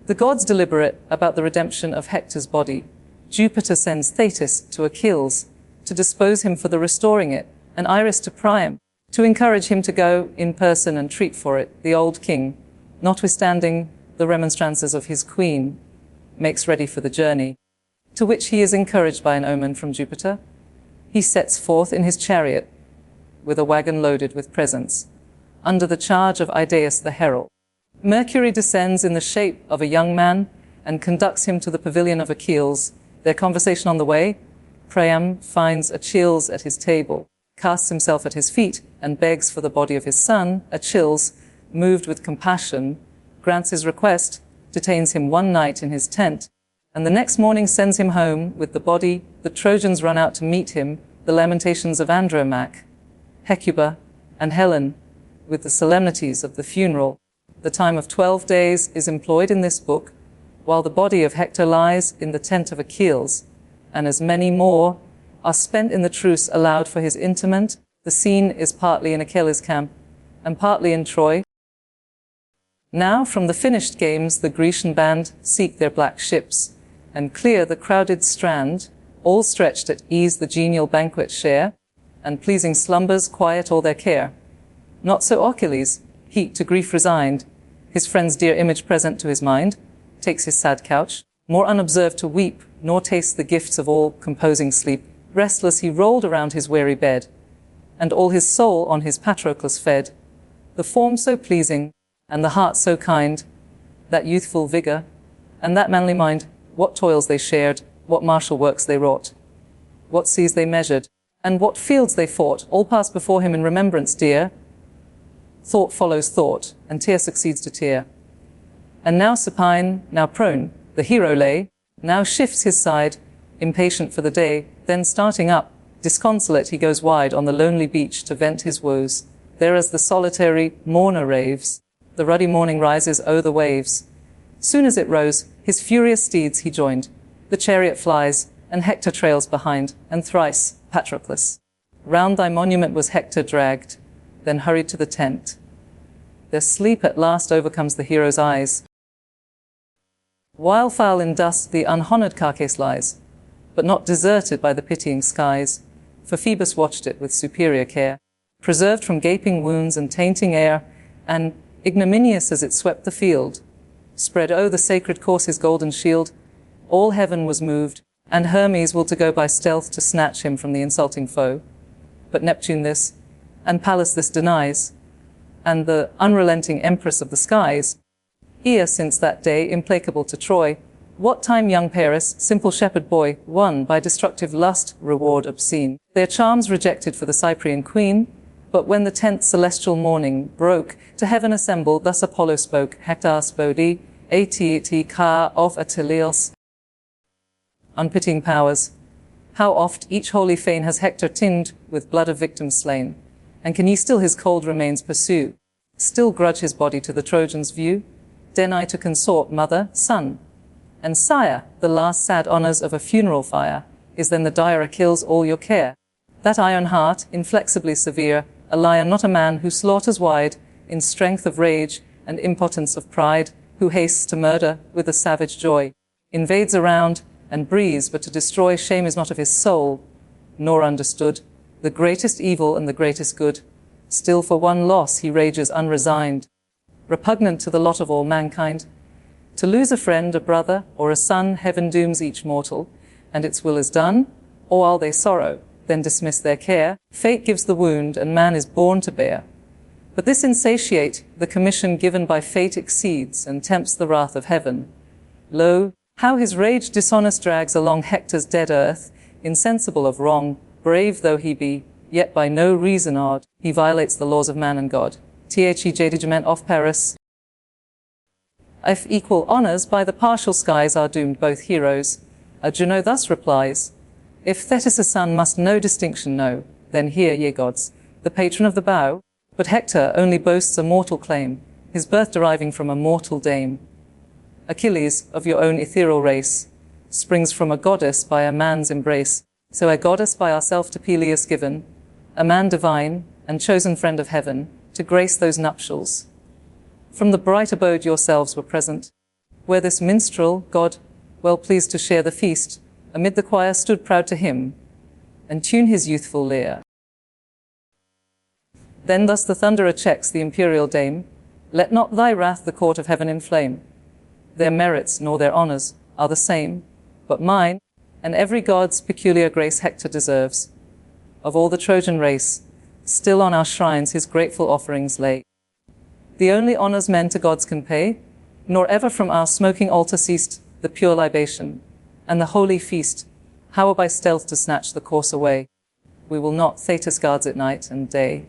The gods deliberate about the redemption of Hector's body. Jupiter sends Thetis to Achilles to dispose him for the restoring it, and Iris to Priam to encourage him to go in person and treat for it. The old king, notwithstanding the remonstrances of his queen, makes ready for the journey, to which he is encouraged by an omen from Jupiter. He sets forth in his chariot, with a wagon loaded with presents, under the charge of Idaeus the herald. Mercury descends in the shape of a young man and conducts him to the pavilion of Achilles. Their conversation on the way, Priam finds Achilles at his table, casts himself at his feet, and begs for the body of his son. Achilles, moved with compassion, grants his request, detains him one night in his tent, and the next morning sends him home with the body. The Trojans run out to meet him, the lamentations of Andromache, Hecuba, and Helen, with the solemnities of the funeral. The time of 12 days is employed in this book, while the body of Hector lies in the tent of Achilles, and as many more are spent in the truce allowed for his interment. The scene is partly in Achilles' camp, and partly in Troy. Now from the finished games the Grecian band seek their black ships, and clear the crowded strand, all stretched at ease the genial banquet share, and pleasing slumbers quiet all their care. Not so Achilles, he, to grief resigned, his friend's dear image present to his mind, takes his sad couch, more unobserved to weep, nor taste the gifts of all composing sleep. Restless he rolled around his weary bed, and all his soul on his Patroclus fed. The form so pleasing, and the heart so kind, that youthful vigor, and that manly mind, what toils they shared, what martial works they wrought, what seas they measured, and what fields they fought, all pass before him in remembrance dear. Thought follows thought, and tear succeeds to tear. And now supine, now prone, the hero lay, now shifts his side, impatient for the day, then starting up, disconsolate he goes wide on the lonely beach to vent his woes. There as the solitary mourner raves, the ruddy morning rises o'er the waves. Soon as it rose, his furious steeds he joined. The chariot flies, and Hector trails behind, and thrice, Patroclus, round thy monument was Hector dragged, then hurried to the tent. Their sleep at last overcomes the hero's eyes. While foul in dust the unhonored carcass lies, but not deserted by the pitying skies, for Phoebus watched it with superior care, preserved from gaping wounds and tainting air, and, ignominious as it swept the field, spread o'er the sacred course his golden shield. All heaven was moved, and Hermes will to go by stealth to snatch him from the insulting foe. But Neptune this, and Pallas this denies, and the unrelenting empress of the skies, Ea since that day implacable to Troy. What time young Paris, simple shepherd boy, won by destructive lust reward obscene, their charms rejected for the Cyprian queen. But when the 10th celestial morning broke, to heaven assembled, thus Apollo spoke, Hector spodi, at ka of Attilios. Unpitying powers, how oft each holy fane has Hector tinned with blood of victims slain, and can ye still his cold remains pursue? Still grudge his body to the Trojans' view? Deny to consort, mother, son, and sire, the last sad honours of a funeral fire? Is then the dire Achilles all your care? That iron heart, inflexibly severe, a lion not a man, who slaughters wide, in strength of rage and impotence of pride, who hastes to murder with a savage joy, invades around, and breathes but to destroy. Shame is not of his soul, nor understood, the greatest evil and the greatest good. Still for one loss he rages unresigned, repugnant to the lot of all mankind. To lose a friend, a brother, or a son, heaven dooms each mortal, and its will is done, or while they sorrow, then dismiss their care. Fate gives the wound, and man is born to bear. But this insatiate, the commission given by fate exceeds, and tempts the wrath of heaven. Lo, how his rage dishonest drags along Hector's dead earth, insensible of wrong, brave though he be, yet by no reason odd, he violates the laws of man and God. Thejudgment of Paris. If equal honours by the partial skies are doomed both heroes, Juno thus replies, if Thetis' son must no distinction know, then hear, ye gods, the patron of the bow. But Hector only boasts a mortal claim, his birth deriving from a mortal dame. Achilles, of your own ethereal race, springs from a goddess by a man's embrace. So a goddess by ourself to Peleus given, a man divine, and chosen friend of heaven, to grace those nuptials. From the bright abode yourselves were present, where this minstrel, God, well pleased to share the feast, amid the choir stood proud to hymn, and tune his youthful lyre. Then thus the thunderer checks the imperial dame, let not thy wrath the court of heaven inflame. Their merits nor their honours are the same, but mine, and every god's peculiar grace Hector deserves. Of all the Trojan race, still on our shrines his grateful offerings lay. The only honours men to gods can pay, nor ever from our smoking altar ceased the pure libation, and the holy feast, how by stealth to snatch the corse away. We will not, Thetis guards it night and day.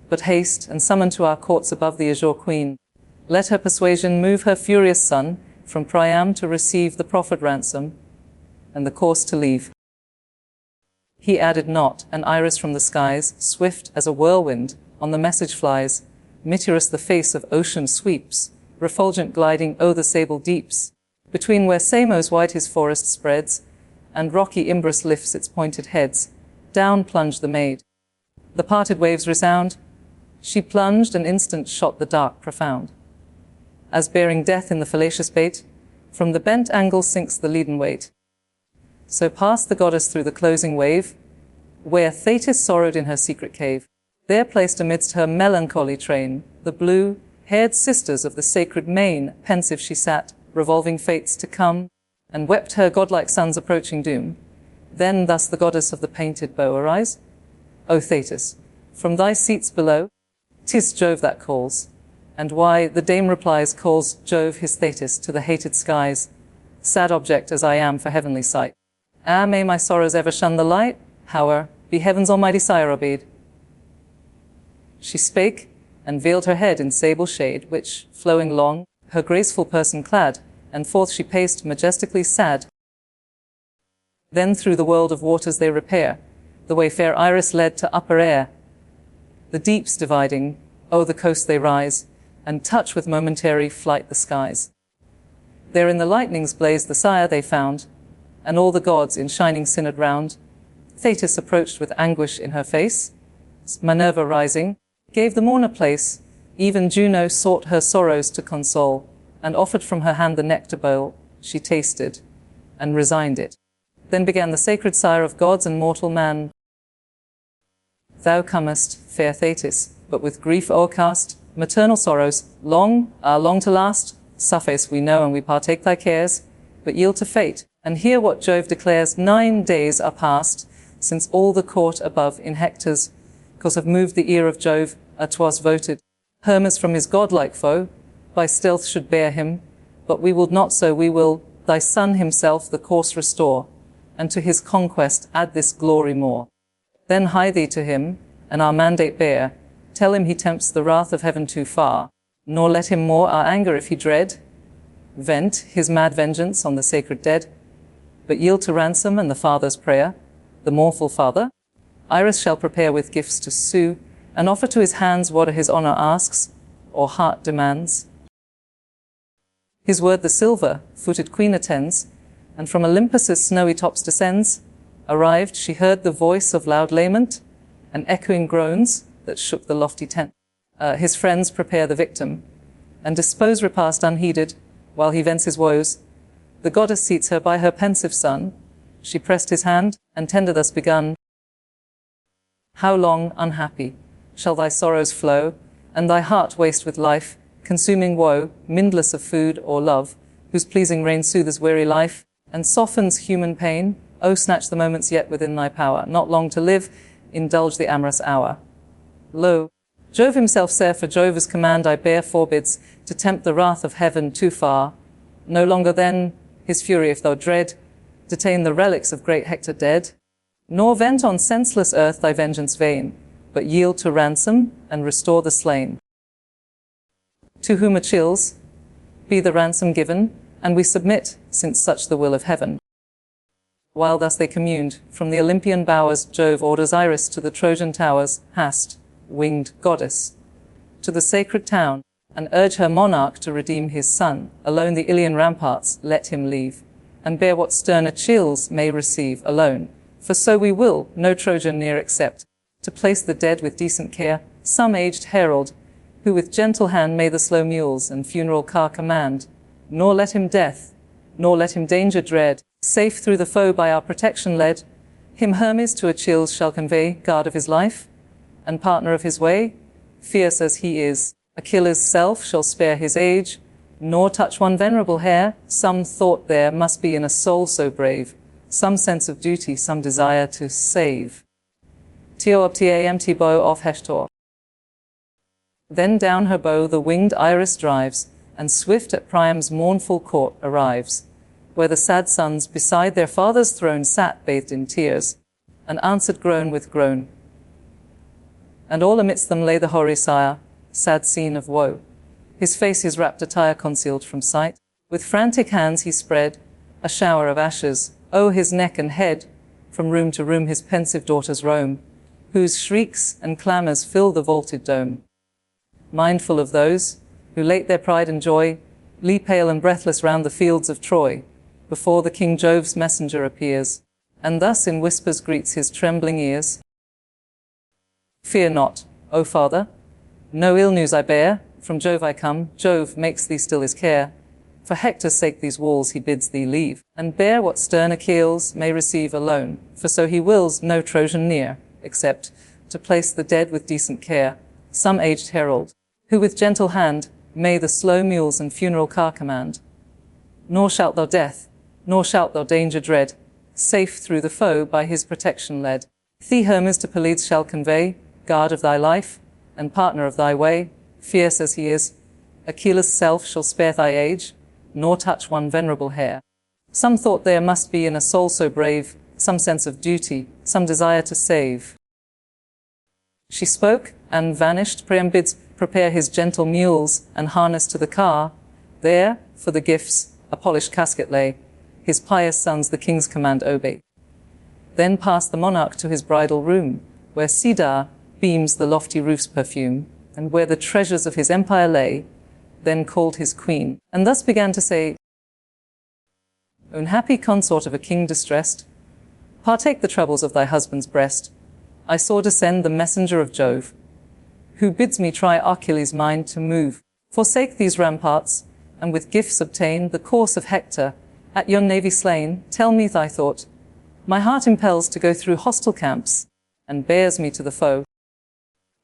But haste, and summon to our courts above the azure queen. Let her persuasion move her furious son from Priam to receive the proffered ransom, and the course to leave. He added not, and Iris from the skies, swift as a whirlwind, on the message flies. Mityrus the face of ocean sweeps, refulgent gliding o'er the sable deeps, between where Samos wide his forest spreads, and rocky Imbrus lifts its pointed heads. Down plunged the maid. The parted waves resound. She plunged, and instant shot the dark profound. As bearing death in the fallacious bait, from the bent angle sinks the leaden weight. So passed the goddess through the closing wave, where Thetis sorrowed in her secret cave. There placed amidst her melancholy train the blue-haired sisters of the sacred main. Pensive she sat, revolving fates to come, and wept her godlike son's approaching doom. Then thus the goddess of the painted bow: arise, O Thetis, from thy seats below. 'Tis Jove that calls. And why, the dame replies, calls Jove his Thetis to the hated skies. Sad object as I am for heavenly sight. Ah, may my sorrows ever shun the light, howe'er be heaven's almighty sire obeyed. She spake, and veiled her head in sable shade, which, flowing long, her graceful person clad, and forth she paced majestically sad. Then through the world of waters they repair, the way fair Iris led to upper air. The deeps dividing, o'er the coast they rise, and touch with momentary flight the skies. There in the lightning's blaze the sire they found, and all the gods in shining synod round. Thetis approached with anguish in her face. Minerva rising, gave the mourner place. Even Juno sought her sorrows to console, and offered from her hand the nectar bowl. She tasted, and resigned it. Then began the sacred sire of gods and mortal man. Thou comest, fair Thetis, but with grief o'ercast, maternal sorrows, long to last. Suffice, we know, and we partake thy cares, but yield to fate, and hear what Jove declares. 9 days are past, since all the court above in Hector's cause have moved the ear of Jove, 'twas voted. Hermes from his godlike foe by stealth should bear him, but we will not so. We will thy son himself the course restore, and to his conquest add this glory more. Then hie thee to him, and our mandate bear. Tell him he tempts the wrath of heaven too far, nor let him more our anger if he dread. Vent his mad vengeance on the sacred dead, but yield to ransom and the father's prayer. The mournful father, Iris shall prepare with gifts to sue, and offer to his hands what his honor asks, or heart demands. His word the silver-footed queen attends, and from Olympus's snowy tops descends. Arrived, she heard the voice of loud lament, and echoing groans that shook the lofty tent. His friends prepare the victim, and dispose repast unheeded, while he vents his woes. The goddess seats her by her pensive son. She pressed his hand, and tender thus begun. How long, unhappy, shall thy sorrows flow, and thy heart waste with life, consuming woe, mindless of food or love, whose pleasing reign soothes weary life, and softens human pain? Oh, snatch the moments yet within thy power, not long to live, indulge the amorous hour. Lo, Jove himself saith, for Jove's command I bear forbids to tempt the wrath of heaven too far. No longer then his fury, if thou dread, detain the relics of great Hector dead, nor vent on senseless earth thy vengeance vain, but yield to ransom and restore the slain. To whom Achilles be the ransom given, and we submit, since such the will of heaven. While thus they communed, from the Olympian bowers Jove orders Iris to the Trojan towers, hast, winged goddess, to the sacred town, and urge her monarch to redeem his son. Alone the Ilian ramparts let him leave, and bear what stern Achilles may receive alone. For so we will, no Trojan near accept, to place the dead with decent care, some aged herald, who with gentle hand may the slow mules and funeral car command. nor let him death, nor let him danger dread. Safe through the foe by our protection led, him Hermes to Achilles shall convey, guard of his life, and partner of his way. Fierce as he is, Achilles' self shall spare his age, nor touch one venerable hair. Some thought there must be in a soul so brave, some sense of duty, some desire to save. T-O-P-T-A-M-T bow of Hector. Then down her bow the winged Iris drives, and swift at Priam's mournful court arrives, where the sad sons beside their father's throne sat bathed in tears, and answered groan with groan. And all amidst them lay the hoary sire, sad scene of woe. His face, his wrapped attire concealed from sight. With frantic hands he spread a shower of ashes. o'er his neck and head, from room to room his pensive daughters roam, whose shrieks and clamours fill the vaulted dome. Mindful of those who late their pride and joy lie pale and breathless round the fields of Troy, before the King Jove's messenger appears, and thus in whispers greets his trembling ears. Fear not, O Father, no ill news I bear, from Jove I come, Jove makes thee still his care. For Hector's sake these walls he bids thee leave, and bear what stern Achilles may receive alone, for so he wills no Trojan near, except to place the dead with decent care, some aged herald, who with gentle hand may the slow mules and funeral car command. Nor shalt thou death, nor shalt thou danger dread, safe through the foe by his protection led. Thee Hermes to Pelides shall convey, guard of thy life, and partner of thy way. Fierce as he is, Achilles' self shall spare thy age, nor touch one venerable hair. Some thought there must be in a soul so brave, some sense of duty, some desire to save. She spoke, and vanished. Priam bids prepare his gentle mules, and harness to the car. There, for the gifts, a polished casket lay. His pious sons the king's command obey. Then passed the monarch to his bridal room, where cedar beams the lofty roof's perfume, and where the treasures of his empire lay. Then called his queen, and thus began to say, Unhappy consort of a king distressed, partake the troubles of thy husband's breast. I saw descend the messenger of Jove, who bids me try Achilles' mind to move. Forsake these ramparts, and with gifts obtain the course of Hector, at yon navy slain. Tell me thy thought. My heart impels to go through hostile camps, and bears me to the foe.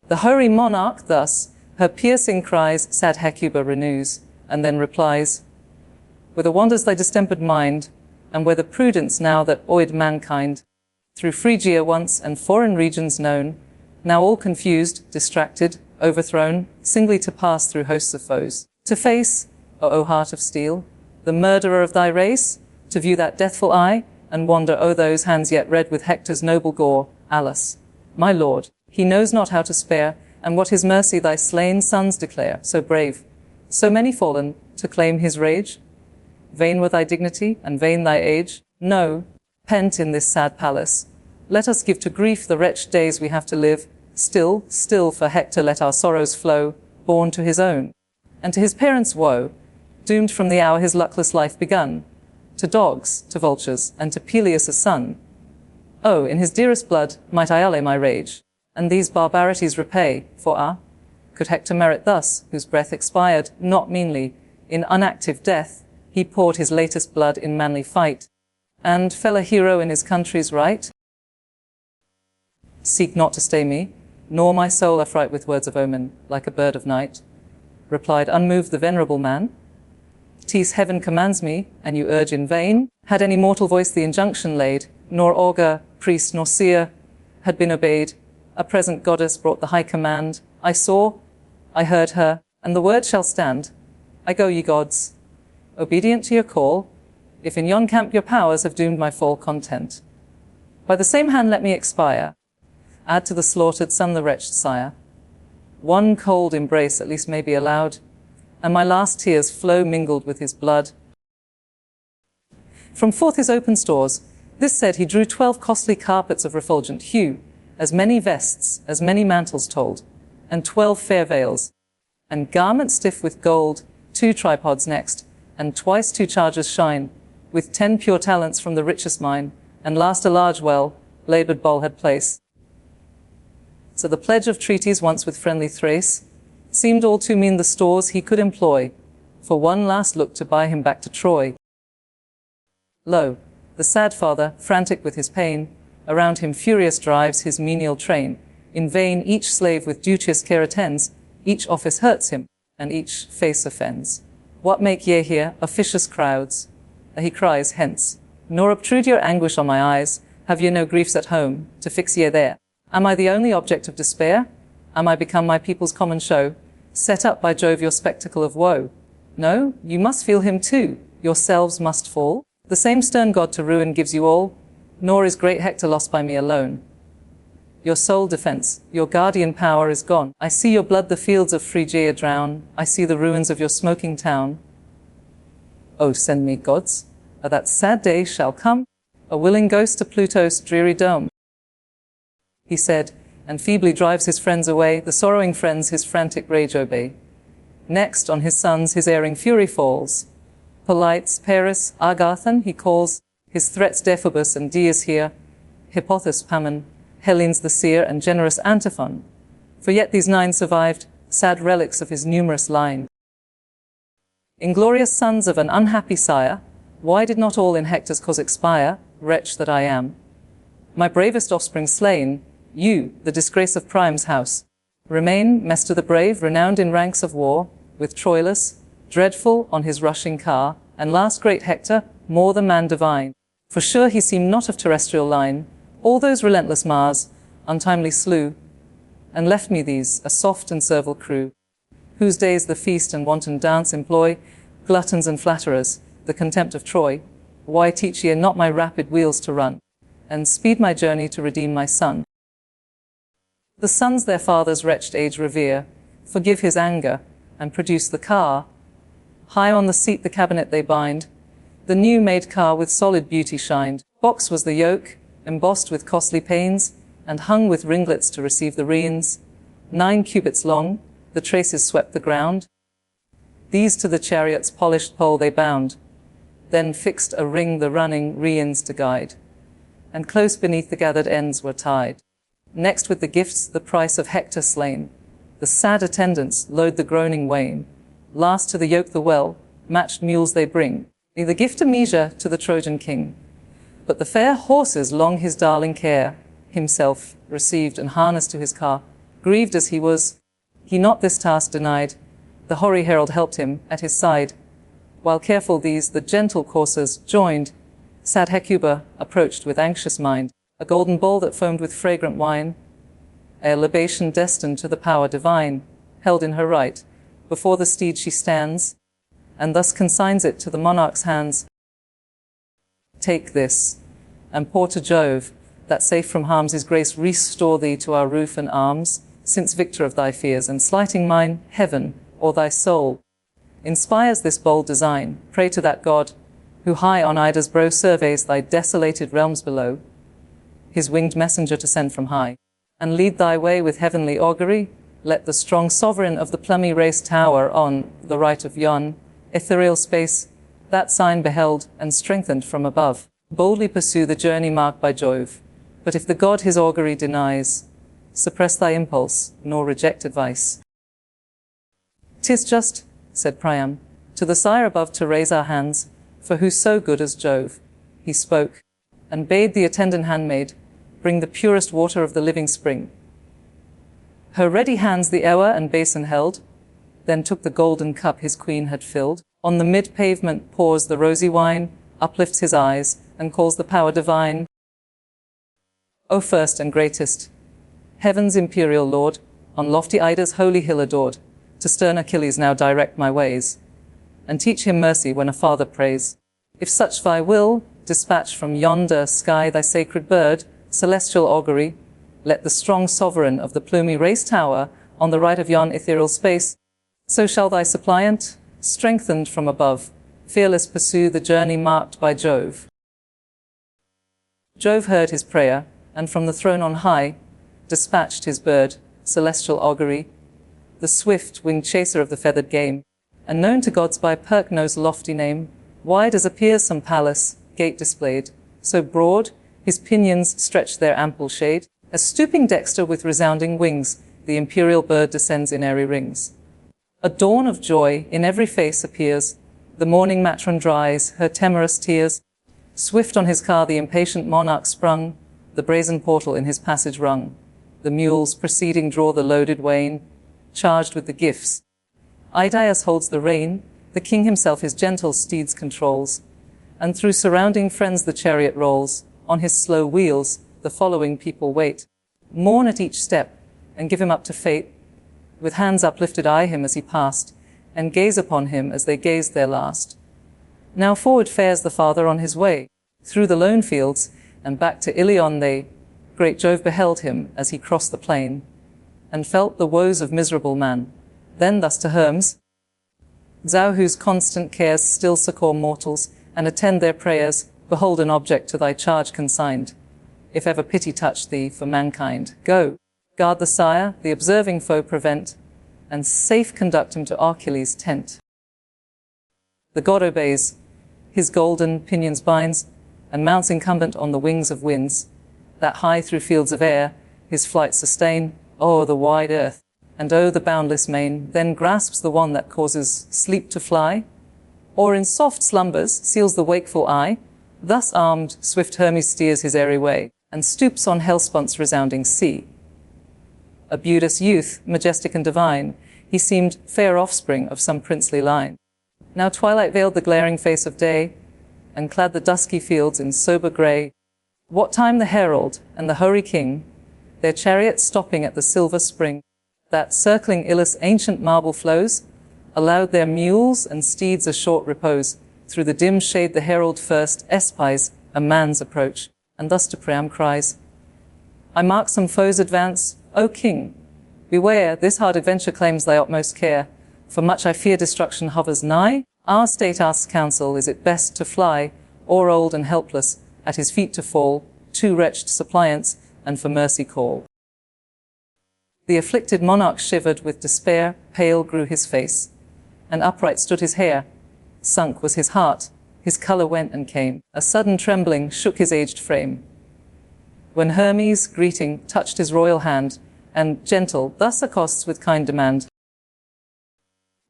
The hoary monarch thus her piercing cries sad Hecuba renews, and then replies, Whither wanders thy distempered mind, and whether prudence now that awed mankind, through Phrygia once and foreign regions known, now all confused, distracted, overthrown, singly to pass through hosts of foes, to face, O heart of steel, the murderer of thy race, to view that deathful eye, and wander o'er those hands yet red with Hector's noble gore. Alas, my lord, he knows not how to spare, and what his mercy thy slain sons declare, so brave, so many fallen, to claim his rage? Vain were thy dignity, and vain thy age. No, pent in this sad palace, let us give to grief the wretched days we have to live. Still, still for Hector let our sorrows flow, born to his own, and to his parents' woe, doomed from the hour his luckless life begun, to dogs, to vultures, and to Peleus a son. Oh, in his dearest blood might I allay my rage, and these barbarities repay, for could Hector merit thus, whose breath expired, not meanly, in unactive death, he poured his latest blood in manly fight, and fell a hero in his country's right? Seek not to stay me, nor my soul affright with words of omen, like a bird of night, replied unmoved the venerable man. 'Tis heaven commands me, and you urge in vain. Had any mortal voice the injunction laid, nor augur, priest, nor seer had been obeyed, a present goddess brought the high command. I saw, I heard her, and the word shall stand. I go, ye gods, obedient to your call, if in yon camp your powers have doomed my fall content. By the same hand let me expire, add to the slaughtered son the wretched sire. One cold embrace at least may be allowed, and my last tears flow mingled with his blood. From forth his open stores, this said, he drew 12 costly carpets of refulgent hue, as many vests, as many mantles told, and 12 fair veils, and garments stiff with gold, 2 tripods next, and twice 2 chargers shine, with 10 pure talents from the richest mine, and last a large well, laboured bowl had place. So the pledge of treaties once with friendly Thrace seemed all too mean the stores he could employ, for one last look to buy him back to Troy. Lo, the sad father, frantic with his pain, around him furious drives his menial train. In vain each slave with duteous care attends, each office hurts him, and each face offends. What make ye here, officious crowds? He cries, hence. Nor obtrude your anguish on my eyes. Have ye no griefs at home, to fix ye there? Am I the only object of despair? Am I become my people's common show? Set up by Jove your spectacle of woe? No, you must feel him too, yourselves must fall. The same stern God to ruin gives you all, nor is great Hector lost by me alone. Your sole defense, your guardian power is gone. I see your blood the fields of Phrygia drown. I see the ruins of your smoking town. Oh, send me, gods, that sad day shall come, a willing ghost to Pluto's dreary dome. He said, and feebly drives his friends away, the sorrowing friends his frantic rage obey. Next on his sons his erring fury falls. Polites, Paris, Agathan he calls, his threats Deiphobus and Dies here, Hippothous, Pammon, Hellenes the seer, and generous Antiphon. For yet these 9 survived, sad relics of his numerous line. Inglorious sons of an unhappy sire, why did not all in Hector's cause expire, wretch that I am? My bravest offspring slain, you, the disgrace of Priam's house, remain, mess to the brave, renowned in ranks of war, with Troilus, dreadful on his rushing car, and last great Hector, more than man divine. For sure he seemed not of terrestrial line, all those relentless Mars untimely slew, and left me these, a soft and servile crew, whose days the feast and wanton dance employ, gluttons and flatterers, the contempt of Troy. Why teach ye not my rapid wheels to run, and speed my journey to redeem my son? The sons their father's wretched age revere, forgive his anger, and produce the car. High on the seat the cabinet they bind, the new-made car with solid beauty shined. Box was the yoke, embossed with costly panes, and hung with ringlets to receive the reins. 9 cubits long, the traces swept the ground. These to the chariot's polished pole they bound, then fixed a ring the running reins to guide, and close beneath the gathered ends were tied. Next with the gifts the price of Hector slain, the sad attendants load the groaning wain. Last to the yoke the well-matched mules they bring, neither gift a measure to the Trojan king. But the fair horses long his darling care, himself received and harnessed to his car. Grieved as he was, he not this task denied. The hoary herald helped him at his side. While careful these the gentle coursers joined, sad Hecuba approached with anxious mind, a golden bowl that foamed with fragrant wine, a libation destined to the power divine, held in her right. Before the steed she stands, and thus consigns it to the monarch's hands. Take this, and pour to Jove, that safe from harms his grace restore thee to our roof and arms, since victor of thy fears, and slighting mine, heaven, or thy soul, inspires this bold design. Pray to that God, who high on Ida's brow surveys thy desolated realms below, his winged messenger to send from high, and lead thy way with heavenly augury. Let the strong sovereign of the plumy race tower on the right of yon ethereal space, that sign beheld and strengthened from above, boldly pursue the journey marked by Jove. But if the god his augury denies, suppress thy impulse, nor reject advice. 'Tis just, said Priam, to the sire above to raise our hands, for who so good as Jove? He spoke, and bade the attendant handmaid bring the purest water of the living spring. Her ready hands the ewer and basin held, then took the golden cup his queen had filled. On the mid-pavement pours the rosy wine, uplifts his eyes, and calls the power divine. O first and greatest, heaven's imperial lord, on lofty Ida's holy hill adored, to stern Achilles now direct my ways, and teach him mercy when a father prays. If such thy will, dispatch from yonder sky thy sacred bird, celestial augury. Let the strong sovereign of the plumy race tower, on the right of yon ethereal space, so shall thy suppliant, strengthened from above, fearless pursue the journey marked by Jove. Jove heard his prayer, and from the throne on high, dispatched his bird, celestial augury, the swift winged chaser of the feathered game, and known to gods by Percno's lofty name. Wide as appears some palace, gate displayed, so broad, his pinions stretch their ample shade. As stooping dexter with resounding wings, the imperial bird descends in airy rings. A dawn of joy in every face appears. The morning matron dries her timorous tears. Swift on his car the impatient monarch sprung, the brazen portal in his passage rung. The mules preceding draw the loaded wain, charged with the gifts. Idaeus holds the rein, the king himself his gentle steeds controls, and through surrounding friends the chariot rolls. On his slow wheels the following people wait, mourn at each step, and give him up to fate. With hands uplifted eye him as he passed, and gaze upon him as they gazed their last. Now forward fares the father on his way, through the lone fields, and back to Ilion they. Great Jove beheld him as he crossed the plain, and felt the woes of miserable man. Then thus to Hermes, Thou whose constant cares still succour mortals, and attend their prayers, behold an object to thy charge consigned. If ever pity touch thee for mankind, go, guard the sire, the observing foe prevent, and safe conduct him to Achilles' tent. The god obeys, his golden pinions binds, and mounts incumbent on the wings of winds, that high through fields of air his flight sustain, o'er the wide earth, and o'er the boundless main, then grasps the one that causes sleep to fly, or in soft slumbers seals the wakeful eye. Thus armed, swift Hermes steers his airy way, and stoops on Hellespont's resounding sea. A beauteous youth, majestic and divine, he seemed fair offspring of some princely line. Now twilight veiled the glaring face of day, and clad the dusky fields in sober grey. What time the herald and the hoary king, their chariots stopping at the silver spring, that circling Ilus ancient marble flows, allowed their mules and steeds a short repose. Through the dim shade the herald first espies a man's approach, and thus to Priam cries, I mark some foes advance, O king, beware, this hard adventure claims thy utmost care, for much I fear destruction hovers nigh. Our state asks counsel, is it best to fly, or old and helpless, at his feet to fall, too wretched suppliants, and for mercy call? The afflicted monarch shivered with despair, pale grew his face, and upright stood his hair. Sunk was his heart, his colour went and came, a sudden trembling shook his aged frame. When Hermes, greeting, touched his royal hand, and, gentle, thus accosts with kind demand,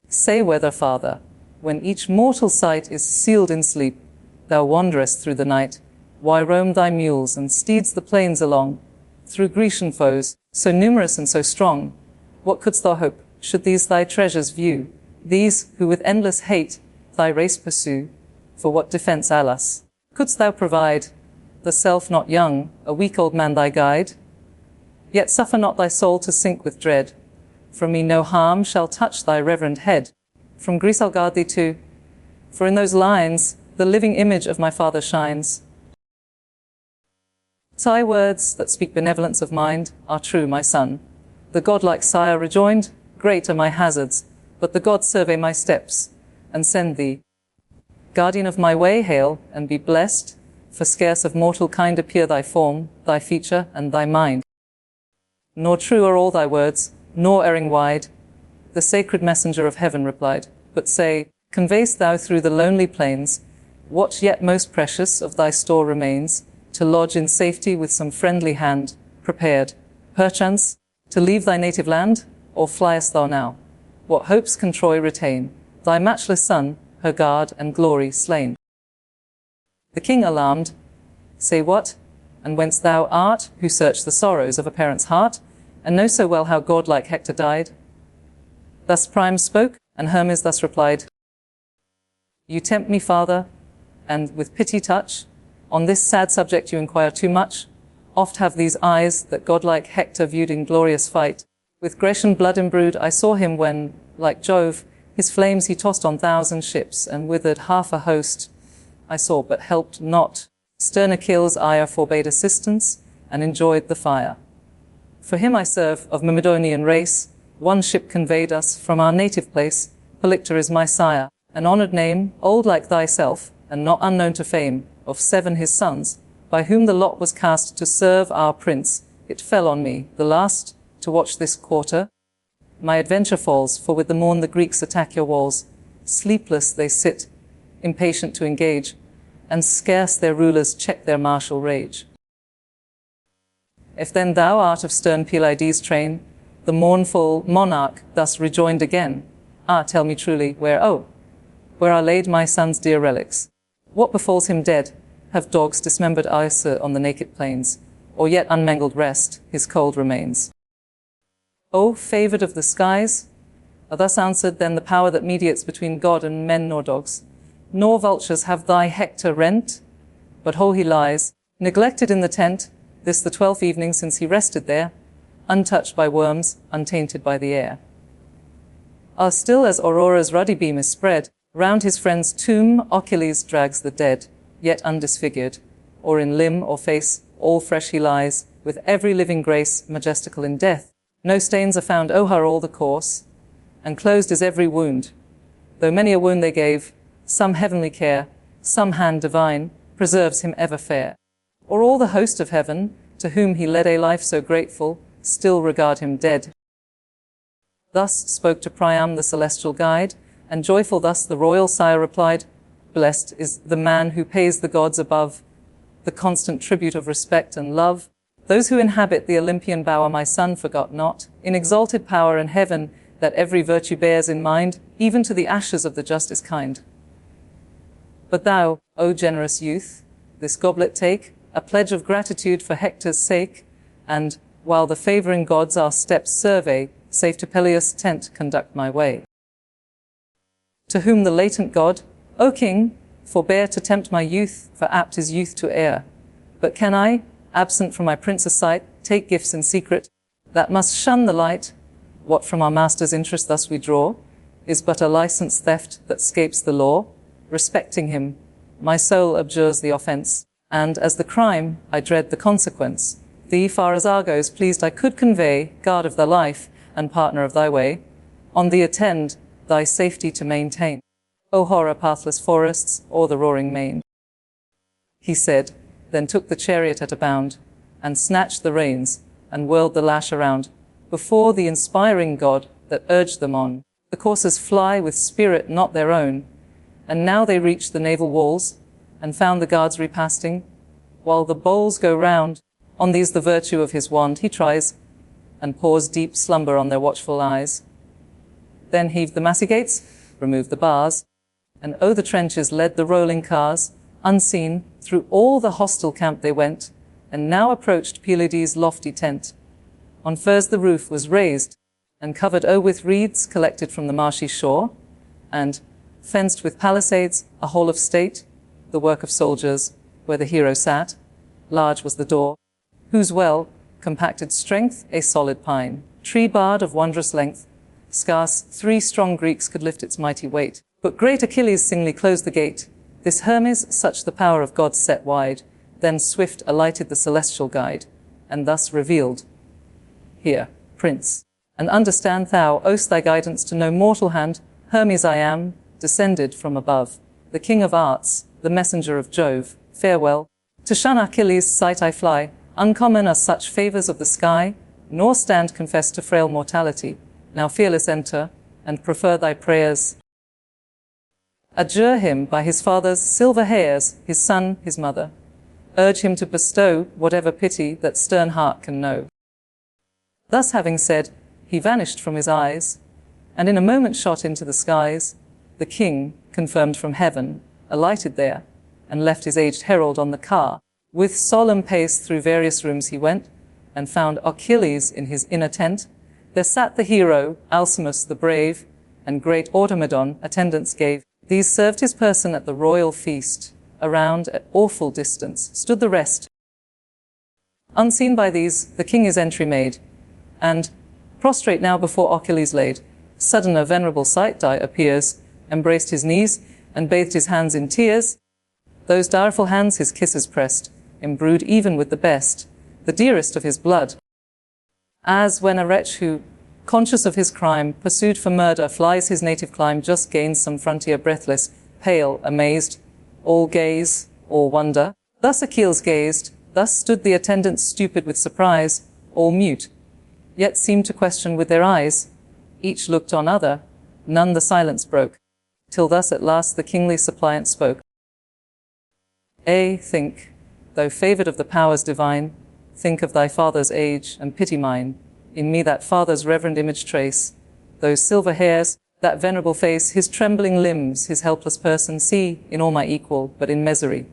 Say whether, father, when each mortal sight is sealed in sleep, thou wanderest through the night, why roam thy mules and steeds the plains along, through Grecian foes, so numerous and so strong? What couldst thou hope, should these thy treasures view, these, who with endless hate thy race pursue? For what defence, alas, couldst thou provide, the self not young, a weak old man thy guide? Yet suffer not thy soul to sink with dread. From me no harm shall touch thy reverend head. From Greece I'll guard thee too, for in those lines the living image of my father shines. Thy words that speak benevolence of mind are true, my son. The godlike sire rejoined, Great are my hazards, but the gods survey my steps, and send thee. Guardian of my way, hail, and be blessed, for scarce of mortal kind appear thy form, thy feature, and thy mind. Nor true are all thy words, nor erring wide, the sacred messenger of heaven replied. But say, convey'st thou through the lonely plains, what yet most precious of thy store remains, to lodge in safety with some friendly hand, prepared, perchance, to leave thy native land? Or fliest thou now? What hopes can Troy retain, thy matchless son, her guard and glory slain? The king alarmed, Say what, and whence thou art, who search the sorrows of a parent's heart, and know so well how godlike Hector died? Thus Priam spoke, and Hermes thus replied, You tempt me, father, and with pity touch, on this sad subject you inquire too much. Oft have these eyes that godlike Hector viewed in glorious fight. With Grecian blood imbrued I saw him when, like Jove, his flames he tossed on 1,000 ships, and withered half a host. I saw, but helped not. Stern Achilles' ire forbade assistance, and enjoyed the fire. For him I serve, of Myrmidonian race, one ship conveyed us from our native place. Polyctor is my sire, an honoured name, old like thyself, and not unknown to fame, of 7 his sons, by whom the lot was cast to serve our prince. It fell on me, the last, to watch this quarter. My adventure falls, for with the morn the Greeks attack your walls. Sleepless they sit, impatient to engage, and scarce their rulers check their martial rage. If then thou art of stern Pelides' train, the mournful monarch thus rejoined again, Ah, tell me truly, where are laid my son's dear relics? What befalls him dead? Have dogs dismembered Isa on the naked plains, or yet unmangled rest his cold remains? O favoured of the skies, are thus answered then the power that mediates between God and men nor dogs. Nor vultures have thy Hector rent, but whole he lies, neglected in the tent, this the 12th evening since he rested there, untouched by worms, untainted by the air. Ah, still as Aurora's ruddy beam is spread, round his friend's tomb Achilles drags the dead, yet undisfigured, or in limb or face, all fresh he lies, with every living grace, majestical in death. No stains are found o'er all the course, and closed is every wound. Though many a wound they gave, some heavenly care, some hand divine, preserves him ever fair. Or all the host of heaven, to whom he led a life so grateful, still regard him dead. Thus spoke to Priam the celestial guide, and joyful thus the royal sire replied, Blessed is the man who pays the gods above the constant tribute of respect and love. Those who inhabit the Olympian bower my son forgot not, in exalted power and heaven, that every virtue bears in mind, even to the ashes of the just is kind. But thou, O generous youth, this goblet take, a pledge of gratitude for Hector's sake, and, while the favouring gods our steps survey, safe to Peleus' tent conduct my way. To whom the latent god, O king, forbear to tempt my youth, for apt is youth to err. But can I, absent from my prince's sight, take gifts in secret, that must shun the light? What from our master's interest thus we draw, is but a licence theft that scapes the law. Respecting him, my soul abjures the offence, and as the crime, I dread the consequence. Thee far as Argos pleased I could convey, guard of thy life, and partner of thy way, on thee attend, thy safety to maintain. O horror pathless forests, or the roaring main. He said, then took the chariot at a bound, and snatched the reins, and whirled the lash around, before the inspiring God that urged them on. The coursers fly with spirit not their own, and now they reach the naval walls, and found the guards repasting, while the bowls go round. On these the virtue of his wand he tries, and pours deep slumber on their watchful eyes. Then heaved the massy gates, removed the bars, and o'er the trenches led the rolling cars. Unseen, through all the hostile camp they went, and now approached Pelides' lofty tent. On firs the roof was raised, and covered with reeds collected from the marshy shore, and, fenced with palisades, a hall of state, the work of soldiers, where the hero sat. Large was the door, whose well compacted strength a solid pine, tree barred of wondrous length. Scarce 3 strong Greeks could lift its mighty weight. But great Achilles singly closed the gate. This Hermes such the power of gods set wide. Then swift alighted the celestial guide, and thus revealed, Hear, Prince, and understand thou owest thy guidance to no mortal hand. Hermes I am, descended from above, the king of arts, the messenger of Jove. Farewell. To shun Achilles' sight I fly. Uncommon are such favours of the sky, nor stand confessed to frail mortality. Now fearless enter, and prefer thy prayers. Adjure him by his father's silver hairs, his son, his mother. Urge him to bestow whatever pity that stern heart can know. Thus having said, he vanished from his eyes, and in a moment shot into the skies. The king, confirmed from heaven, alighted there, and left his aged herald on the car. With solemn pace through various rooms he went, and found Achilles in his inner tent. There sat the hero, Alcimus the brave, and great Automedon attendance gave. These served his person at the royal feast. Around, at awful distance, stood the rest. Unseen by these, the king his entry made, and, prostrate now before Achilles laid, sudden a venerable sight appears, embraced his knees, and bathed his hands in tears. Those direful hands his kisses pressed, imbrued even with the best, the dearest of his blood. As when a wretch who, conscious of his crime, pursued for murder, flies his native clime, just gains some frontier breathless, pale, amazed, all gaze, all wonder. Thus Achilles gazed, thus stood the attendants stupid with surprise, all mute, yet seemed to question with their eyes. Each looked on other, none the silence broke, till thus at last the kingly suppliant spoke. Think, though favoured of the powers divine, think of thy father's age, and pity mine. In me that father's reverend image trace. Those silver hairs, That venerable face, his trembling limbs, his helpless person, see in all my equal, but in misery.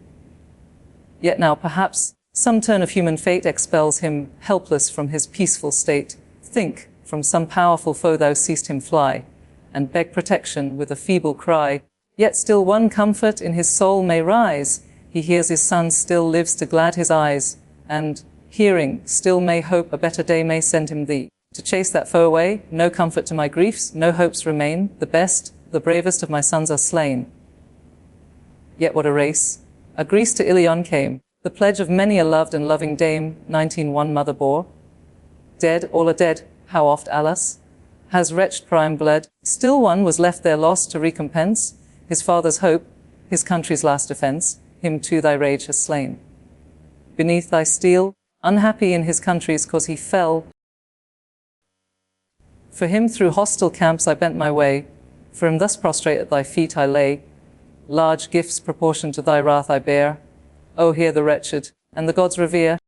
Yet now, perhaps, some turn of human fate expels him, helpless from his peaceful state. Think, from some powerful foe thou seest him fly, and beg protection with a feeble cry. Yet still one comfort in his soul may rise. He hears his son still lives to glad his eyes, and, hearing, still may hope a better day may send him thee. To chase that foe away, no comfort to my griefs, no hopes remain. The best, the bravest of my sons are slain. Yet what a race! A Greece to Ilion came, the pledge of many a loved and loving dame, 19 mother bore. Dead, all are dead, how oft, alas, has wretched Priam bled. Still one was left there lost to recompense his father's hope, his country's last defense. Him too thy rage has slain. Beneath thy steel, unhappy in his country's cause he fell. For him through hostile camps I bent my way, for him thus prostrate at thy feet I lay. Large gifts proportioned to thy wrath I bear. O hear the wretched, and the gods revere.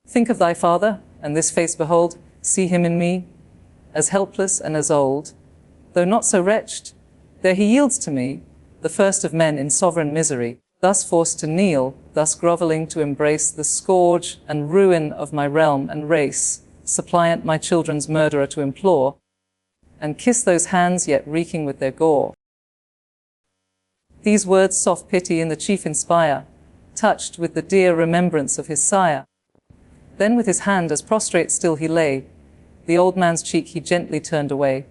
Think of thy father, and this face behold, see him in me, as helpless and as old. Though not so wretched, there he yields to me, the first of men in sovereign misery, thus forced to kneel, thus grovelling to embrace the scourge and ruin of my realm and race, suppliant my children's murderer to implore, and kiss those hands yet reeking with their gore. These words soft pity in the chief inspire, touched with the dear remembrance of his sire. Then with his hand as prostrate still he lay, the old man's cheek he gently turned away.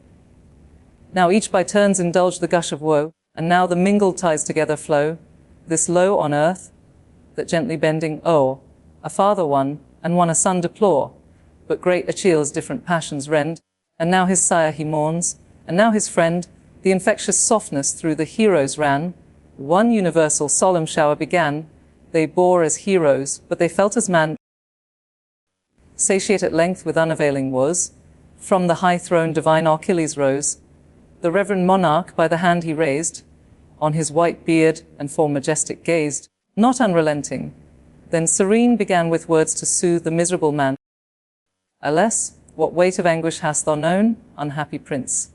Now each by turns indulged the gush of woe, and now the mingled tides together flow, this low on earth, that gently bending o'er, a father one, and one a son deplore. But great Aeschylus different passions rend, and now his sire he mourns, and now his friend. The infectious softness through the heroes ran, one universal solemn shower began. They bore as heroes, but they felt as man. Satiate at length with unavailing woes, from the high throne divine Achilles rose. The reverend monarch by the hand he raised, on his white beard and form majestic gazed, not unrelenting. Then serene began with words to soothe the miserable man. Alas, what weight of anguish hast thou known, unhappy prince?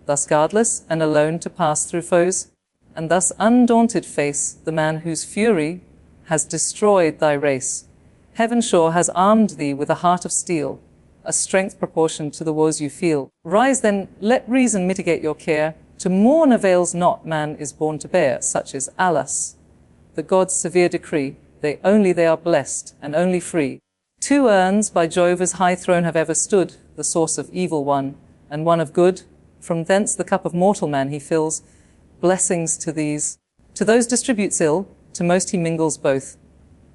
Thus guardless and alone to pass through foes, and thus undaunted face the man whose fury has destroyed thy race. Heaven sure has armed thee with a heart of steel, a strength proportioned to the woes you feel. Rise then, let reason mitigate your care. To mourn avails not, man is born to bear. Such is, alas, the gods' severe decree. They are blessed, and only free. 2 urns by Jove's high throne have ever stood, the source of evil one, and one of good. From thence the cup of mortal man he fills. Blessings to these. To those distributes ill, to most he mingles both.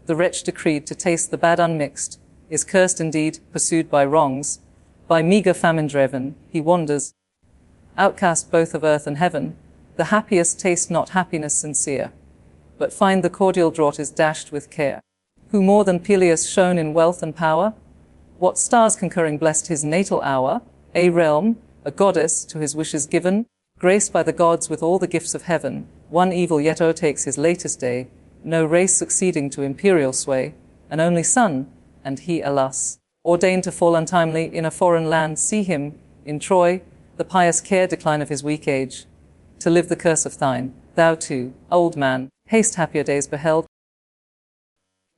The wretch decreed to taste the bad unmixed, is cursed indeed, pursued by wrongs. By meagre famine driven, he wanders. Outcast both of earth and heaven, the happiest taste not happiness sincere, but find the cordial draught is dashed with care. Who more than Peleus shone in wealth and power? What stars concurring blessed his natal hour? A realm, a goddess to his wishes given, graced by the gods with all the gifts of heaven. One evil yet o'ertakes his latest day, no race succeeding to imperial sway. An only son, and he, alas, ordained to fall untimely in a foreign land. See him, in Troy, the pious care decline of his weak age, to live the curse of thine. Thou too, old man, haste happier days beheld.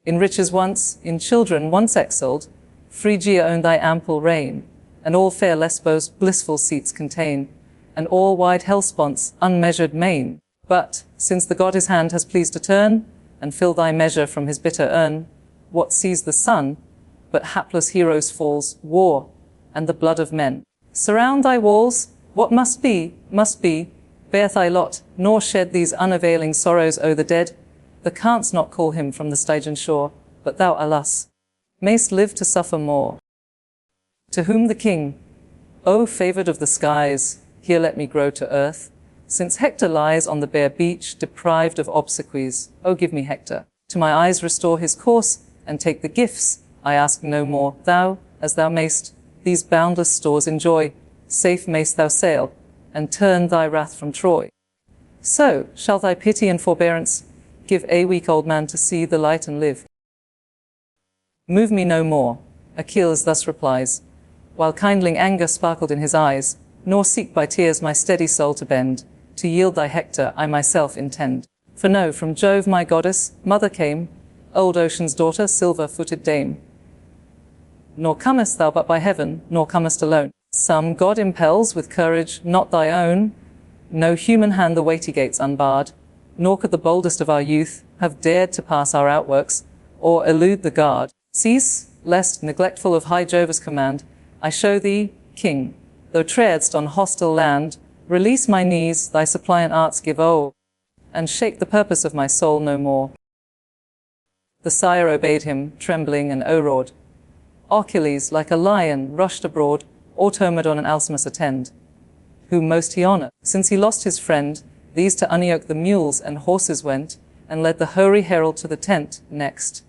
In riches once, in children once excelled, Phrygia owned thy ample reign, and all fair Lesbos blissful seats contain, and all wide Hellespont's unmeasured main. But, since the god his hand has pleased to turn, and fill thy measure from his bitter urn, what sees the sun, but hapless heroes falls, war, and the blood of men. Surround thy walls, what must be, bear thy lot, nor shed these unavailing sorrows o'er the dead. Thou canst not call him from the Stygian shore, but thou, alas, mayst live to suffer more. To whom the king, O favoured of the skies, here let me grow to earth, since Hector lies on the bare beach, deprived of obsequies. O give me Hector, to my eyes restore his course, and take the gifts, I ask no more. Thou, as thou mayst, these boundless stores enjoy, safe mayst thou sail, and turn thy wrath from Troy. So shall thy pity and forbearance give a weak old man to see the light and live. Move me no more, Achilles thus replies, while kindling anger sparkled in his eyes. nor seek by tears my steady soul to bend. To yield thy Hector I myself intend. For know, from Jove my goddess, mother came, old Ocean's daughter, silver-footed dame. Nor comest thou but by heaven, nor comest alone. Some god impels with courage not thy own. No human hand the weighty gates unbarred, nor could the boldest of our youth have dared to pass our outworks, or elude the guard. Cease, lest, neglectful of high Jove's command, I show thee, king, though treadst on hostile land, release my knees, thy suppliant arts give o'er, and shake the purpose of my soul no more. The sire obeyed him, trembling and o'erawed. Achilles, like a lion, rushed abroad, Automedon and Alcimus attend, whom most he honoured. Since he lost his friend, these to unyoke the mules and horses went, and led the hoary herald to the tent. Next,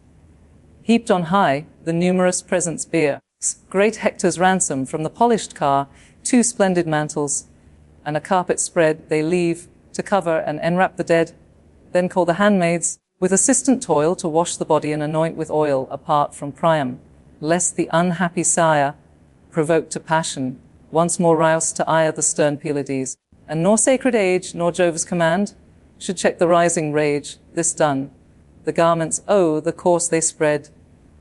heaped on high, the numerous presents bear. Great Hector's ransom from the polished car, 2 splendid mantles, and a carpet spread they leave to cover and enwrap the dead. Then call the handmaids, with assistant toil, to wash the body and anoint with oil apart from Priam, lest the unhappy sire, provoked to passion, once more rouse to ire the stern Pylades. And nor sacred age, nor Jove's command, should check the rising rage. This done, the garments, oh, the course they spread.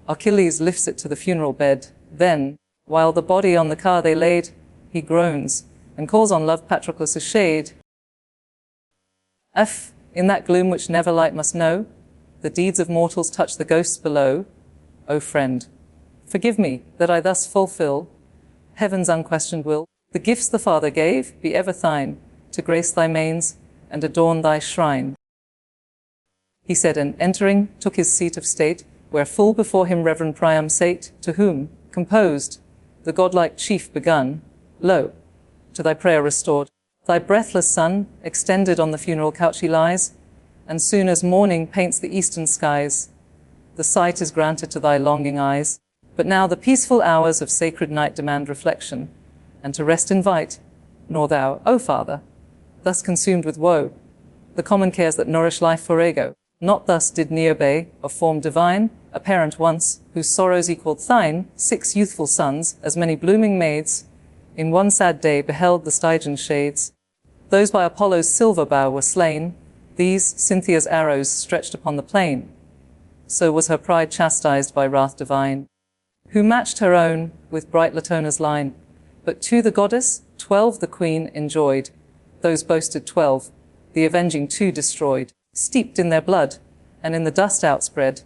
Achilles lifts it to the funeral bed. Then, while the body on the car they laid, he groans, and calls on loved Patroclus' shade. In that gloom which never light must know, the deeds of mortals touch the ghosts below. O friend, forgive me, that I thus fulfill heaven's unquestioned will. The gifts the Father gave be ever thine, to grace thy manes and adorn thy shrine. He said, and entering, took his seat of state, where full before him reverend Priam sate, to whom, composed, the godlike chief begun, Lo, to thy prayer restored, thy breathless son, extended on the funeral couch he lies, and soon as morning paints the eastern skies, the sight is granted to thy longing eyes. But now the peaceful hours of sacred night demand reflection, and to rest invite, nor thou, O Father, thus consumed with woe, the common cares that nourish life for ego. Not thus did Niobe, of form divine, a parent once, whose sorrows equaled thine, 6 youthful sons, as many blooming maids, in one sad day beheld the Stygian shades. Those by Apollo's silver bow were slain, these Cynthia's arrows stretched upon the plain. So was her pride chastised by wrath divine, who matched her own with bright Latona's line. But to the goddess 12 the queen enjoyed, those boasted 12, the avenging 2 destroyed. Steeped in their blood, and in the dust outspread,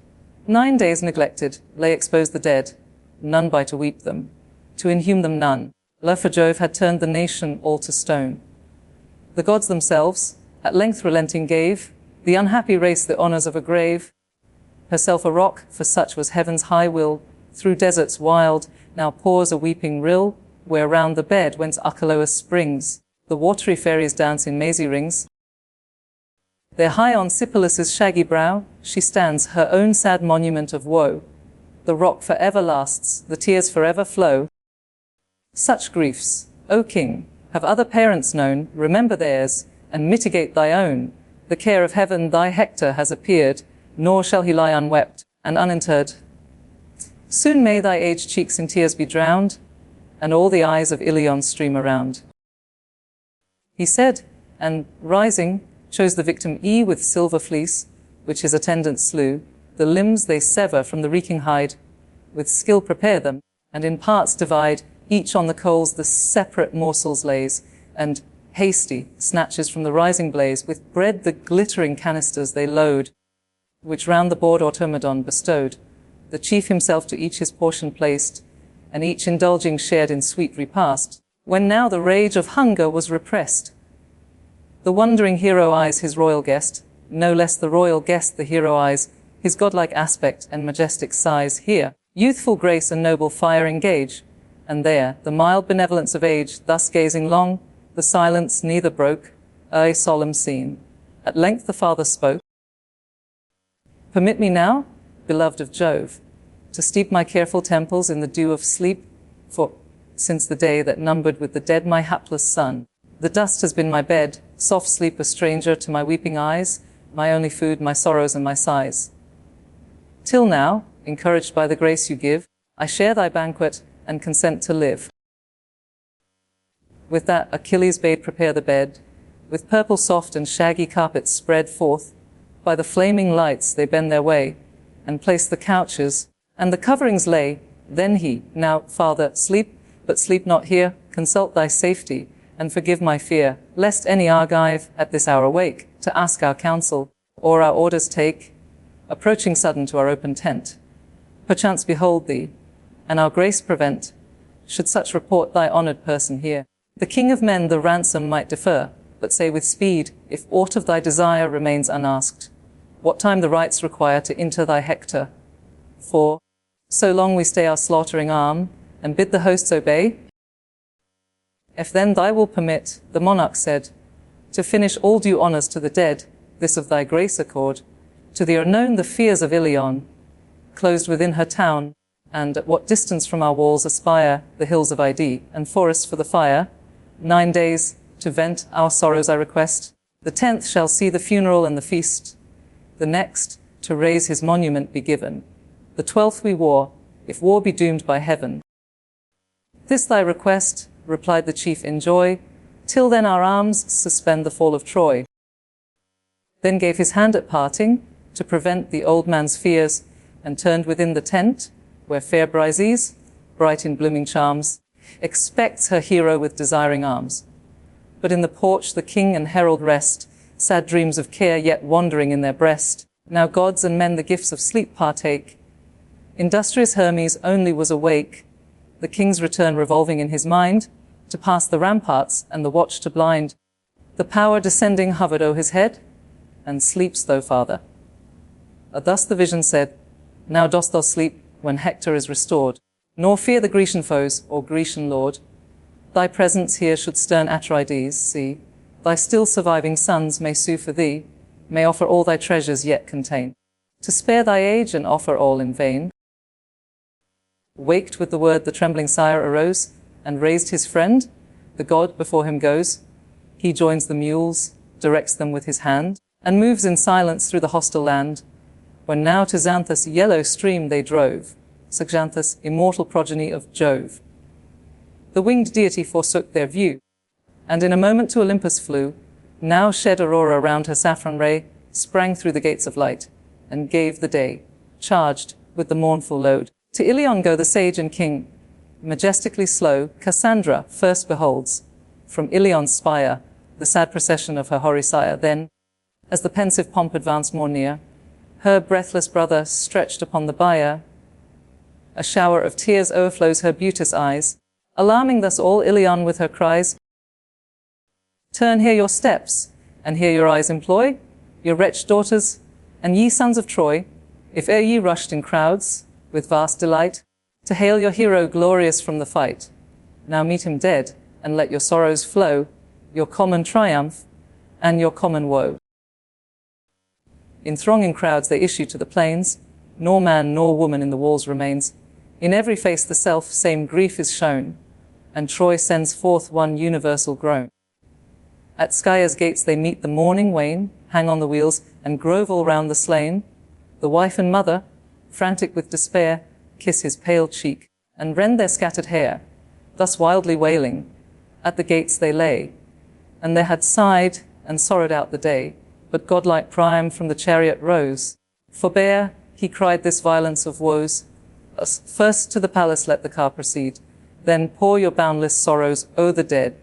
9 days neglected, lay exposed the dead, none by to weep them, to inhume them none. Love for Jove had turned the nation all to stone. The gods themselves, at length relenting, gave the unhappy race the honours of a grave. Herself a rock, for such was heaven's high will, through deserts wild, now pours a weeping rill, where round the bed whence Achelous springs, the watery fairies dance in mazy rings. There high on Sipylus' shaggy brow, she stands, her own sad monument of woe. The rock forever lasts, the tears forever flow. Such griefs, O king, have other parents known, remember theirs, and mitigate thy own. The care of heaven thy Hector has appeared, nor shall he lie unwept and uninterred. Soon may thy aged cheeks in tears be drowned, and all the eyes of Ilion stream around. He said, and rising, chose the victim with silver fleece, which his attendants slew. The limbs they sever from the reeking hide, with skill prepare them, and in parts divide. Each on the coals the separate morsels lays, and hasty snatches from the rising blaze. With bread the glittering canisters they load, which round the board Automedon bestowed. The chief himself to each his portion placed, and each indulging shared in sweet repast. When now the rage of hunger was repressed, the wondering hero eyes his royal guest, no less the royal guest the hero eyes, his godlike aspect and majestic size. Here, youthful grace and noble fire engage, and there, the mild benevolence of age. Thus gazing long, the silence neither broke, a solemn scene. At length the father spoke. Permit me now, beloved of Jove, to steep my careful temples in the dew of sleep, for, since the day that numbered with the dead my hapless son, the dust has been my bed, soft sleep a stranger to my weeping eyes, my only food, my sorrows and my sighs. Till now, encouraged by the grace you give, I share thy banquet and consent to live. With that Achilles bade prepare the bed, with purple soft and shaggy carpets spread forth. By the flaming lights they bend their way, and place the couches, and the coverings lay. Then he, now, Father, sleep, but sleep not here, consult thy safety, and forgive my fear, lest any Argive at this hour awake, to ask our counsel, or our orders take, approaching sudden to our open tent. Perchance behold thee, and our grace prevent, should such report thy honoured person hear. The king of men the ransom might defer, but say with speed, if aught of thy desire remains unasked, what time the rites require to enter thy Hector. For, so long we stay our slaughtering arm, and bid the hosts obey. If then thy will permit, the monarch said, to finish all due honours to the dead, this of thy grace accord, to the unknown the fears of Ilion, closed within her town, and at what distance from our walls aspire the hills of Ide, and forests for the fire. 9 days, to vent our sorrows I request. The 10th shall see the funeral and the feast. The next, to raise his monument be given. The 12th we war, if war be doomed by heaven. This thy request, replied the chief, enjoy, till then our arms suspend the fall of Troy. Then gave his hand at parting, to prevent the old man's fears, and turned within the tent, where fair Brises, bright in blooming charms, expects her hero with desiring arms. But in the porch the king and herald rest, sad dreams of care yet wandering in their breast. Now gods and men the gifts of sleep partake. Industrious Hermes only was awake, the king's return revolving in his mind, to pass the ramparts and the watch to blind. The power descending hovered o'er his head, and sleeps thou, father. Thus the vision said, now dost thou sleep when Hector is restored, nor fear the Grecian foes or Grecian lord. Thy presence here should stern Atrides see, thy still surviving sons may sue for thee, may offer all thy treasures yet contain, to spare thy age and offer all in vain. Waked with the word the trembling sire arose, and raised his friend, the god before him goes. He joins the mules, directs them with his hand, and moves in silence through the hostile land. When now to Xanthus' yellow stream they drove, Xanthus, immortal progeny of Jove. The winged deity forsook their view, and in a moment to Olympus flew. Now shed Aurora round her saffron ray, sprang through the gates of light, and gave the day, charged with the mournful load. To Ilion go the sage and king, majestically slow. Cassandra first beholds, from Ilion's spire, the sad procession of her hoary sire. Then, as the pensive pomp advanced more near, her breathless brother stretched upon the bier. A shower of tears o'erflows her beauteous eyes, alarming thus all Ilion with her cries. Turn here your steps, and here your eyes employ, your wretched daughters, and ye sons of Troy, if e'er ye rushed in crowds, with vast delight, to hail your hero glorious from the fight. Now meet him dead, and let your sorrows flow, your common triumph, and your common woe. In thronging crowds they issue to the plains, nor man nor woman in the walls remains. In every face the self-same grief is shown, and Troy sends forth one universal groan. At Scya's gates they meet the mourning wain, hang on the wheels, and grove all round the slain. The wife and mother, frantic with despair, kiss his pale cheek, and rend their scattered hair. Thus wildly wailing, at the gates they lay, and they had sighed and sorrowed out the day. But godlike Priam from the chariot rose. Forbear, he cried, this violence of woes. First to the palace let the car proceed, then pour your boundless sorrows o'er the dead.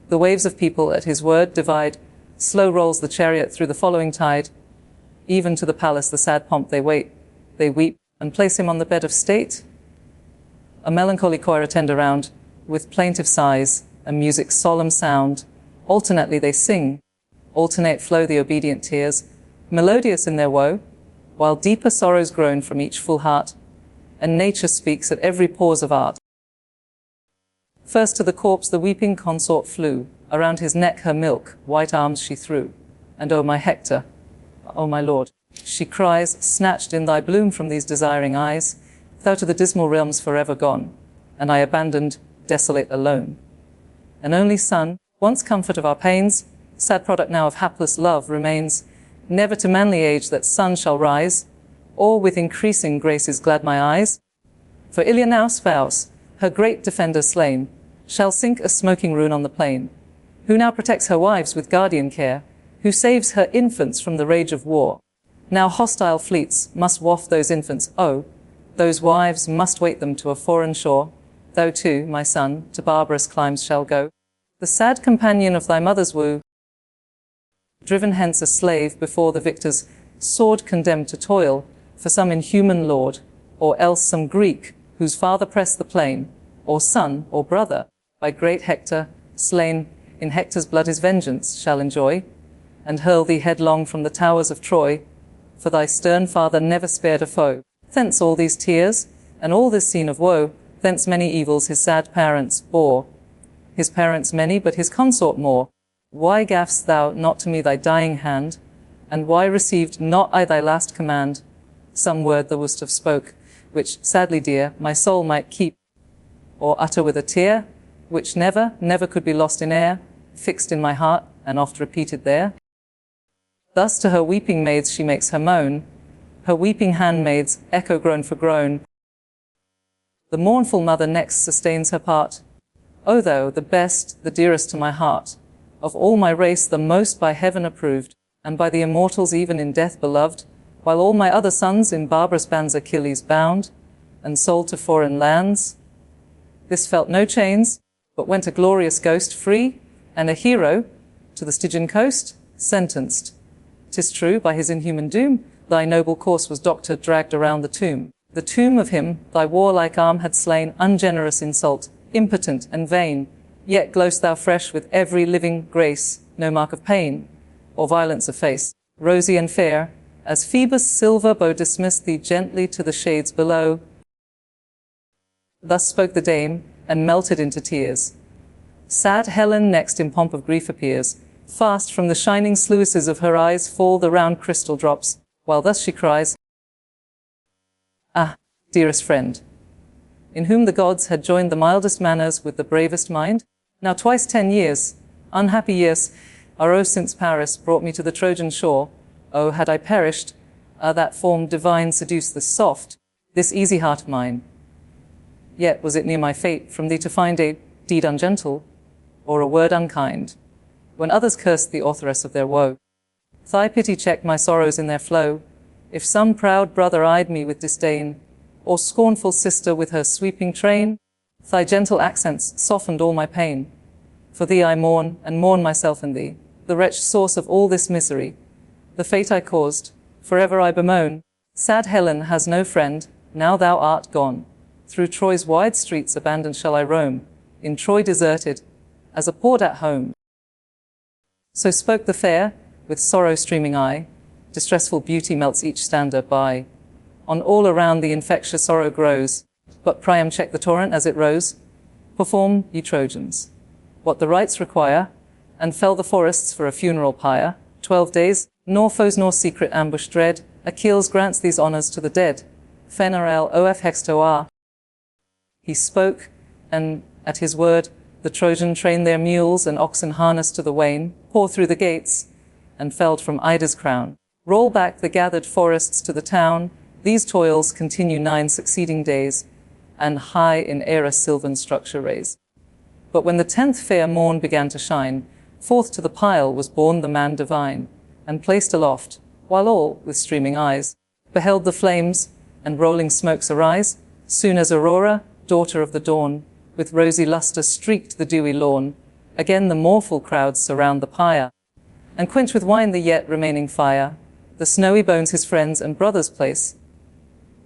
The waves of people at his word divide, slow rolls the chariot through the following tide. Even to the palace the sad pomp they wait, they weep, and place him on the bed of state. A melancholy choir attend around, with plaintive sighs, and music's solemn sound. Alternately they sing, alternate flow the obedient tears, melodious in their woe, while deeper sorrows groan from each full heart, and nature speaks at every pause of art. First to the corpse the weeping consort flew, around his neck her milk, white arms she threw, and O my Hector, O my lord, she cries, snatched in thy bloom from these desiring eyes, thou to the dismal realms forever gone, and I abandoned, desolate, alone. An only son, once comfort of our pains, sad product now of hapless love, remains, never to manly age that sun shall rise, or with increasing graces glad my eyes. For Ilia now spouse, her great defender slain, shall sink a smoking ruin on the plain, who now protects her wives with guardian care, who saves her infants from the rage of war. Now hostile fleets must waft those infants, oh, those wives must wait them to a foreign shore. Thou too, my son, to barbarous climes shall go, the sad companion of thy mother's woo, driven hence a slave before the victor's sword, condemned to toil for some inhuman lord, or else some Greek whose father pressed the plain, or son or brother, by great Hector slain. In Hector's blood his vengeance shall enjoy, and hurl thee headlong from the towers of Troy, for thy stern father never spared a foe. Thence all these tears, and all this scene of woe, thence many evils his sad parents bore. His parents many, but his consort more. Why gav'st thou not to me thy dying hand, and why received not I thy last command? Some word thou wouldst have spoke, which, sadly dear, my soul might keep, or utter with a tear, which never, never could be lost in air, fixed in my heart, and oft repeated there. Thus to her weeping maids she makes her moan, her weeping handmaids echo groan for groan. The mournful mother next sustains her part. O thou, the best, the dearest to my heart, of all my race the most by heaven approved, and by the immortals even in death beloved, while all my other sons in barbarous bands Achilles bound, and sold to foreign lands. This felt no chains, but went a glorious ghost, free, and a hero, to the Stygian coast, sentenced. 'Tis true, by his inhuman doom, thy noble corse was doctored, dragged around the tomb of him thy warlike arm had slain, ungenerous insult, impotent and vain, yet glow'st thou fresh with every living grace, no mark of pain, or violence of face, rosy and fair, as Phoebus' silver bow dismissed thee gently to the shades below. Thus spoke the dame, and melted into tears. Sad Helen next in pomp of grief appears. Fast from the shining sluices of her eyes fall the round crystal drops, while thus she cries, Ah, dearest friend, in whom the gods had joined the mildest manners with the bravest mind, now twice 10 years, unhappy years, are since Paris brought me to the Trojan shore. Oh, had I perished, that form divine seduced the soft, this easy heart of mine. Yet was it near my fate from thee to find a deed ungentle, or a word unkind, when others cursed the authoress of their woe. Thy pity checked my sorrows in their flow. If some proud brother eyed me with disdain, or scornful sister with her sweeping train, thy gentle accents softened all my pain. For thee I mourn, and mourn myself and thee, the wretched source of all this misery. The fate I caused, forever I bemoan. Sad Helen has no friend, now thou art gone. Through Troy's wide streets abandoned shall I roam, in Troy deserted, as a port at home. So spoke the fair, with sorrow streaming eye. Distressful beauty melts each stander by. On all around the infectious sorrow grows, but Priam checked the torrent as it rose. Perform, ye Trojans, what the rites require, and fell the forests for a funeral pyre. 12 days, nor foes nor secret ambush dread, Achilles grants these honors to the dead. Phenarel of Hextoar. He spoke, and at his word, the Trojan trained their mules and oxen harnessed to the wain, pour through the gates, and felled from Ida's crown. Roll back the gathered forests to the town. These toils continue 9 succeeding days, and high in air a sylvan structure raise. But when the 10th fair morn began to shine, forth to the pile was borne the man divine, and placed aloft, while all, with streaming eyes, beheld the flames and rolling smokes arise. Soon as Aurora, daughter of the dawn, with rosy lustre streaked the dewy lawn, again the mournful crowds surround the pyre, and quench with wine the yet remaining fire. The snowy bones his friends and brothers place,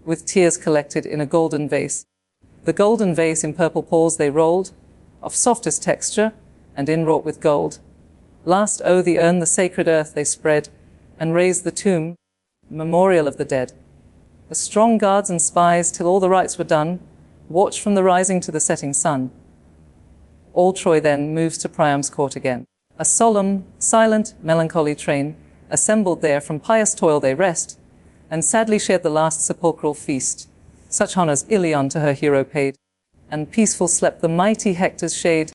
with tears collected in a golden vase. The golden vase in purple pools they rolled, of softest texture, and inwrought with gold. Last o'er the urn the sacred earth they spread, and raised the tomb, memorial of the dead. The strong guards and spies, till all the rites were done, watched from the rising to the setting sun. All Troy then moves to Priam's court again. A solemn, silent, melancholy train, assembled there from pious toil they rest, and sadly shared the last sepulchral feast. Such honors Ilion to her hero paid, and peaceful slept the mighty Hector's shade.